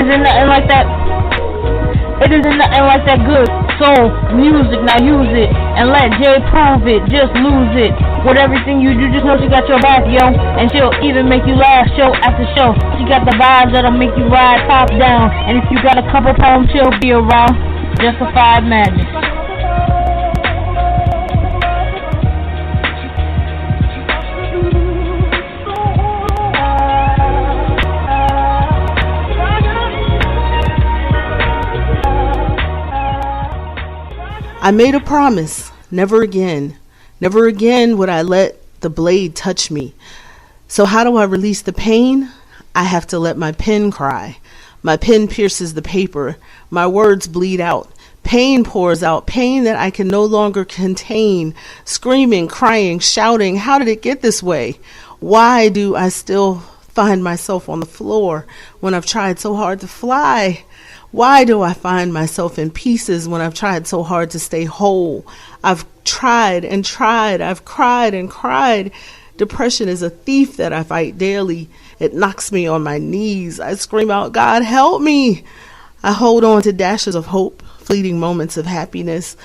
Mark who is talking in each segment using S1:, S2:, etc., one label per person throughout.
S1: isn't nothing like that. It isn't nothing like that good soul music. Now use it and let Jay prove it. Just lose it. With everything you do, just know she got your back, yo. And she'll even make you laugh show after show. She got the vibes that'll make you ride top down. And if you got a couple pounds, she'll be around. Justified Madness.
S2: I made a promise, never again would I let the blade touch me. So how do I release the pain? I have to let my pen cry. My pen pierces the paper. My words bleed out. Pain pours out, pain that I can no longer contain. Screaming, crying, shouting, how did it get this way? Why do I still find myself on the floor when I've tried so hard to fly? Why do I find myself in pieces when I've tried so hard to stay whole? I've tried and tried. I've cried and cried. Depression is a thief that I fight daily. It knocks me on my knees. I scream out, God, help me. I hold on to dashes of hope, fleeting moments of happiness.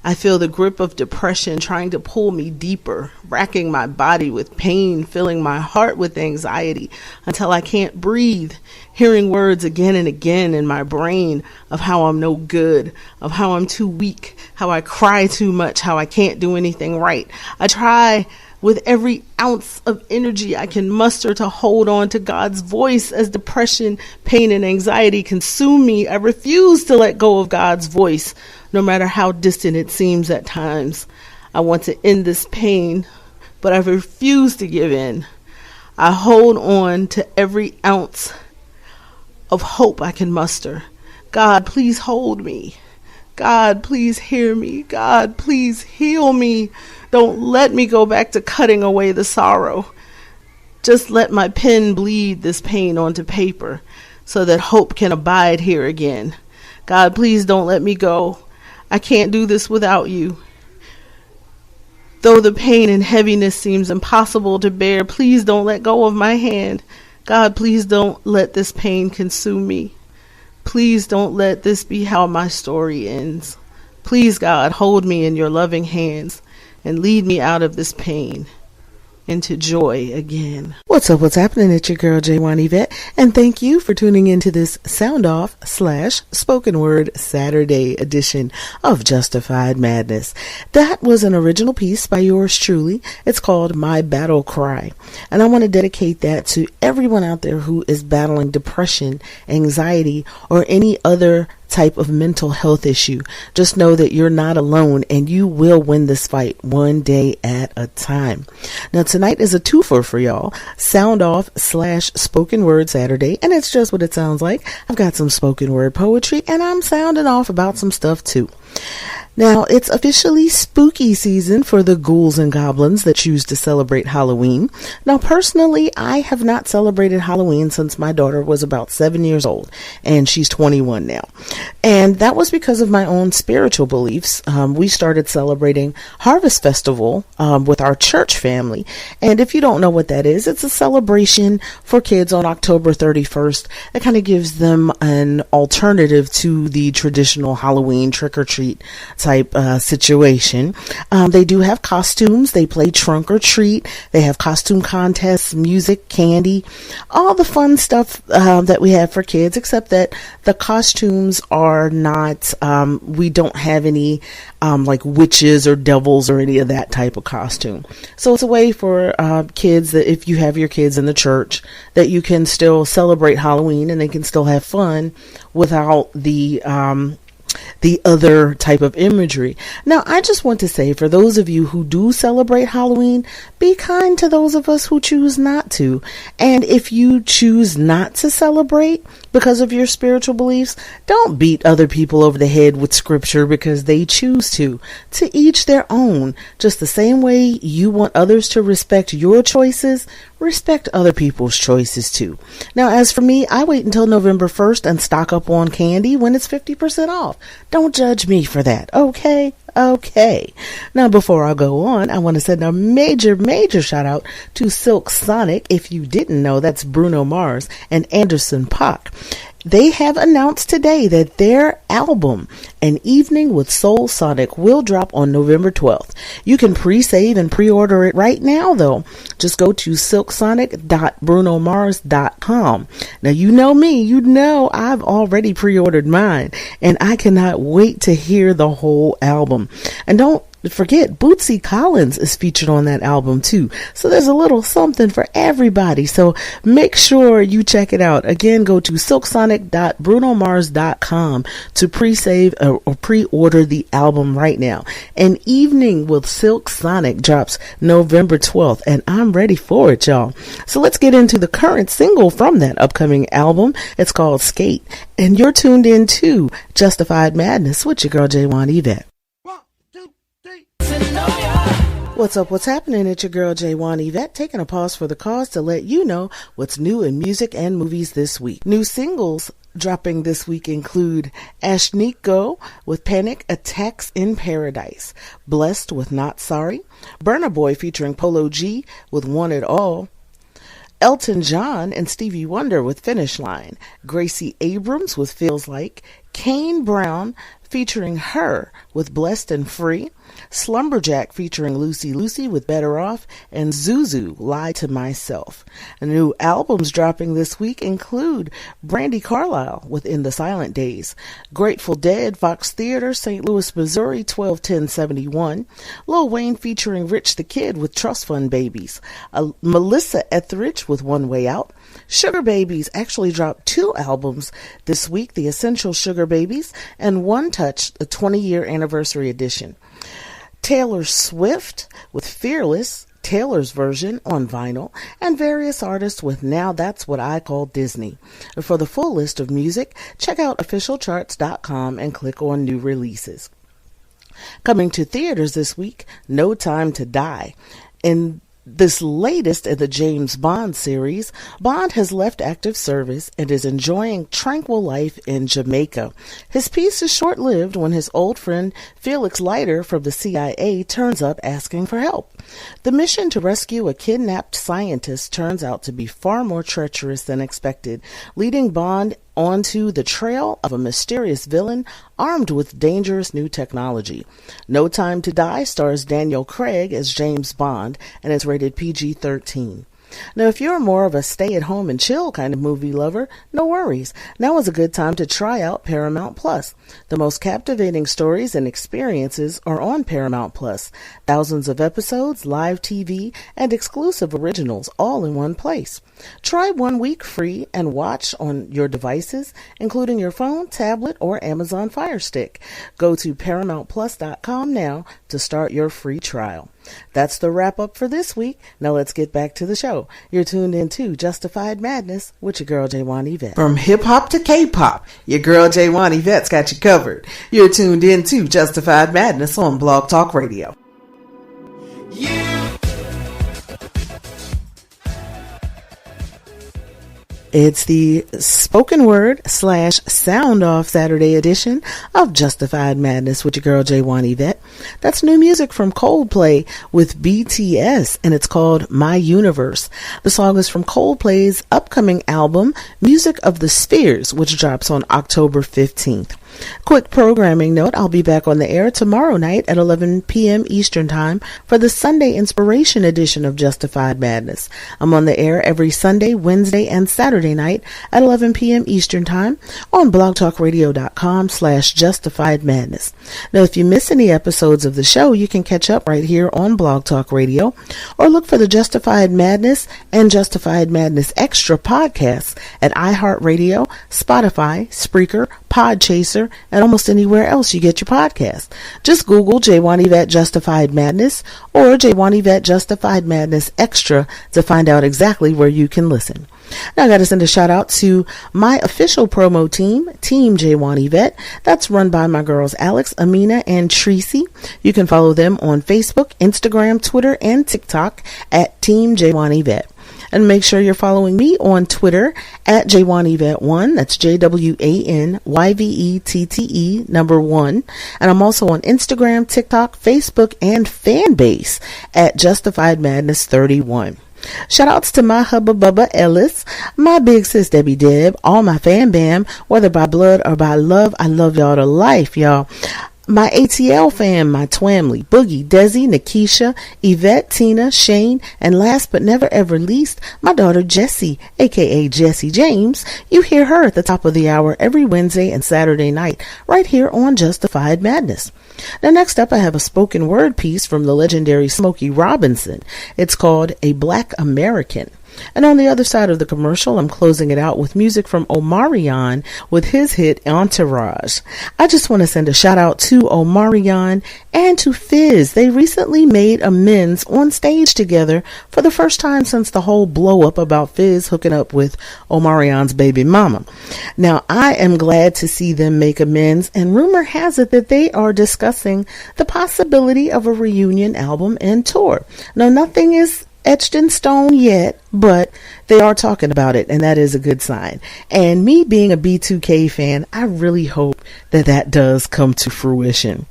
S2: I feel the grip of depression trying to pull me deeper, racking my body with pain, filling my heart with anxiety until I can't breathe, hearing words again and again in my brain of how I'm no good, of how I'm too weak, how I cry too much, how I can't do anything right. I try with every ounce of energy I can muster to hold on to God's voice as depression, pain, and anxiety consume me. I refuse to let go of God's voice, no matter how distant it seems at times. I want to end this pain, but I refuse to give in. I hold on to every ounce of hope I can muster. God, please hold me. God, please hear me. God, please heal me. Don't let me go back to cutting away the sorrow. Just let my pen bleed this pain onto paper so that hope can abide here again. God, please don't let me go. I can't do this without you. Though the pain and heaviness seems impossible to bear, please don't let go of my hand. God, please don't let this pain consume me. Please don't let this be how my story ends. Please, God, hold me in your loving hands and lead me out of this pain into joy again. What's up? What's happening? It's your girl, Yvette, and thank you for tuning into this Soundoff / Spoken Word Saturday edition of Justified Madness. That was an original piece by yours truly. It's called My Battle Cry, and I want to dedicate that to everyone out there who is battling depression, anxiety, or any other type of mental health issue. Just know that you're not alone and you will win this fight one day at a time. Now tonight is a twofer for y'all. Soundoff / Spoken Word Saturday, and it's just what it sounds like. I've got some spoken word poetry and I'm sounding off about some stuff too. Now, it's officially spooky season for the ghouls and goblins that choose to celebrate Halloween. Now, personally, I have not celebrated Halloween since my daughter was about 7 years old, and she's 21 now. And that was because of my own spiritual beliefs. We started celebrating Harvest Festival with our church family. And if you don't know what that is, it's a celebration for kids on October 31st that kind of gives them an alternative to the traditional Halloween trick-or-treat type situation. They do have costumes. They play trunk or treat. They have costume contests, music, candy, all the fun stuff that we have for kids, except that the costumes are not, we don't have any like witches or devils or any of that type of costume. So it's a way for kids that if you have your kids in the church, that you can still celebrate Halloween and they can still have fun without the other type of imagery. Now, I just want to say, for those of you who do celebrate Halloween, be kind to those of us who choose not to. And if you choose not to celebrate because of your spiritual beliefs, don't beat other people over the head with scripture because they choose to. To each their own. Just the same way you want others to respect your choices, respect other people's choices too. Now, as for me, I wait until November 1st and stock up on candy when it's 50% off. Don't judge me for that, okay? Okay. Now, before I go on, I want to send a major shout out to Silk Sonic. If you didn't know, that's Bruno Mars and Anderson .Paak. they have announced today that their album, An Evening with Soul Sonic, will drop on November 12th. You can pre-save and pre-order it right now, though. Just go to silksonic.brunomars.com. Now, you know me. You know I've already pre-ordered mine, and I cannot wait to hear the whole album. And don't forget, Bootsie Collins is featured on that album too. So there's a little something for everybody. So make sure you check it out. Again, go to silksonic.brunomars.com to pre-save or pre-order the album right now. An Evening with Silk Sonic drops November 12th, and I'm ready for it, y'all. So let's get into the current single from that upcoming album. It's called Skate, and you're tuned in to Justified Madness with your girl J1 Yvette. What's up, what's happening? It's your girl J1 Yvette, taking a pause for the cause to let you know what's new in music and movies this week. New singles dropping this week include Ashniko with Panic Attacks in Paradise, Blessed with Not Sorry, Burna Boy featuring Polo G with Want It All, Elton John and Stevie Wonder with Finish Line, Gracie Abrams with Feels Like, Kane Brown featuring Her with Blessed and Free, Slumberjack featuring Lucy Lucy with Better Off, and Zuzu, Lie to Myself. The new albums dropping this week include Brandi Carlile with In the Silent Days, Grateful Dead, Fox Theater, St. Louis, Missouri, 12-10-71, Lil Wayne featuring Rich the Kid with Trust Fund Babies, Melissa Etheridge with One Way Out. Sugar Babies actually dropped 2 albums this week, The Essential Sugar Babies and One Touch, the 20-year anniversary edition. Taylor Swift with Fearless, Taylor's version on vinyl, and various artists with Now That's What I Call Disney. And for the full list of music, check out officialcharts.com and click on new releases. Coming to theaters this week, No Time to Die. In this latest in the James Bond series, Bond has left active service and is enjoying tranquil life in Jamaica. His peace is short-lived when his old friend Felix Leiter from the CIA turns up asking for help. The mission to rescue a kidnapped scientist turns out to be far more treacherous than expected, leading Bond onto the trail of a mysterious villain armed with dangerous new technology. No Time to Die stars Daniel Craig as James Bond and is rated PG-13. Now, if you're more of a stay-at-home and chill kind of movie lover, no worries. Now is a good time to try out Paramount Plus. The most captivating stories and experiences are on Paramount Plus. Thousands of episodes, live TV, and exclusive originals all in one place. Try 1 week free and watch on your devices, including your phone, tablet, or Amazon Fire Stick. Go to ParamountPlus.com now to start your free trial. That's the wrap up for this week. Now let's get back to the show. You're tuned in to Justified Madness with your girl J1 Yvette. From hip hop to K-pop, your girl J1 Yvette's got you covered. You're tuned in to Justified Madness on Blog Talk Radio. It's the spoken word / Soundoff Saturday edition of Justified Madness with your girl J1 Yvette. That's new music from Coldplay with BTS, and it's called My Universe. The song is from Coldplay's upcoming album, Music of the Spheres, which drops on October 15th. Quick programming note, I'll be back on the air tomorrow night at 11 p.m. Eastern Time for the Sunday Inspiration edition of Justified Madness. I'm on the air every Sunday, Wednesday, and Saturday night at 11 p.m. Eastern Time on blogtalkradio.com/Justified Madness. Now, if you miss any episodes of the show, you can catch up right here on Blog Talk Radio, or look for the Justified Madness and Justified Madness Extra podcasts at iHeartRadio, Spotify, Spreaker, Podchaser, and almost anywhere else you get your podcast. Just Google J1 Yvette Justified Madness or J1 Yvette Justified Madness Extra to find out exactly where you can listen. Now I got to send a shout out to my official promo team, Team J1 Yvette. That's run by my girls Alex, Amina, and Tracy. You can follow them on Facebook, Instagram, Twitter, and TikTok at Team J1 Yvette. And make sure you're following me on Twitter at J1Yvette1. That's JWANYVETTE1. And I'm also on Instagram, TikTok, Facebook, and Fanbase at Justified Madness 31. Shout outs to my hubba bubba Ellis, my big sis Debbie Deb, all my fam bam, whether by blood or by love. I love y'all to life, y'all. My ATL fam, my Twamley, Boogie, Desi, Nikisha, Yvette, Tina, Shane, and last but never ever least, my daughter Jessie, aka Jessie James. You hear her at the top of the hour every Wednesday and Saturday night, right here on Justified Madness. Now next up I have a spoken word piece from the legendary Smokey Robinson. It's called A Black American. And on the other side of the commercial, I'm closing it out with music from Omarion with his hit Entourage. I just want to send a shout out to Omarion and to Fizz. They recently made amends on stage together for the first time since the whole blow up about Fizz hooking up with Omarion's baby mama. Now, I am glad to see them make amends, and rumor has it that they are discussing the possibility of a reunion album and tour. Now, nothing is etched in stone yet, but they are talking about it, and that is a good sign. And me being a B2K fan, I really hope that that does come to fruition.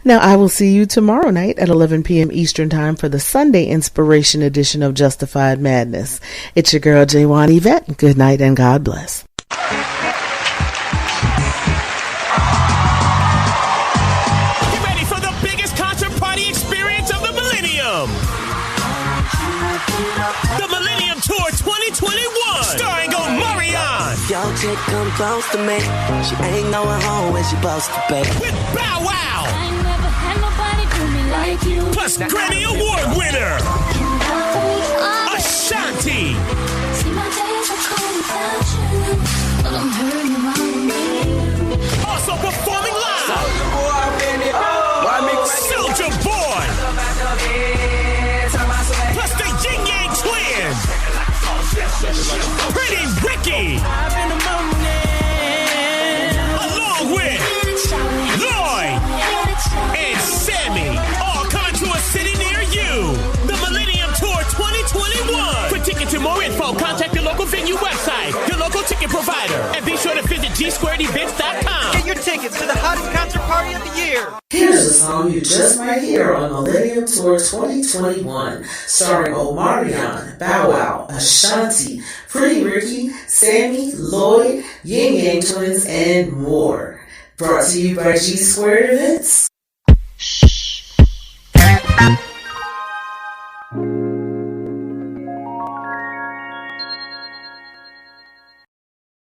S2: Now, I will see you tomorrow night at 11 p.m. Eastern Time for the Sunday Inspiration edition of Justified Madness. It's your girl, J1 Yvette. Good night and God bless.
S3: Get ready for the biggest concert party experience of the millennium. The Millennium Tour 2021, starring Omarion.
S4: Yo, chick come close to me. She ain't going home when she supposed to be.
S3: With Bow Wow.
S5: I ain't never had nobody do me like you.
S3: Plus Grammy Award winner, Ashanti.
S5: See, my days are cold without you, but I'm hurting around me.
S3: Also performing live, Soulja Boy. Plus the Yin Yang Twins, Pretty Ricky, along with Lloyd and Sammy, all coming to a city near you. The Millennium Tour 2021. For tickets and more info, contact your local venue website, your local ticket provider, and be sure to visit gsquaredevents.com.
S6: Get your tickets to the hottest concert party of the year.
S2: Here's a song you just might hear on Millennium Tour 2021, starring Omarion, Bow Wow, Ashanti, Pretty Ricky, Sammy, Lloyd, Yin Yang Twins, and more. Brought to you by G Squared Events.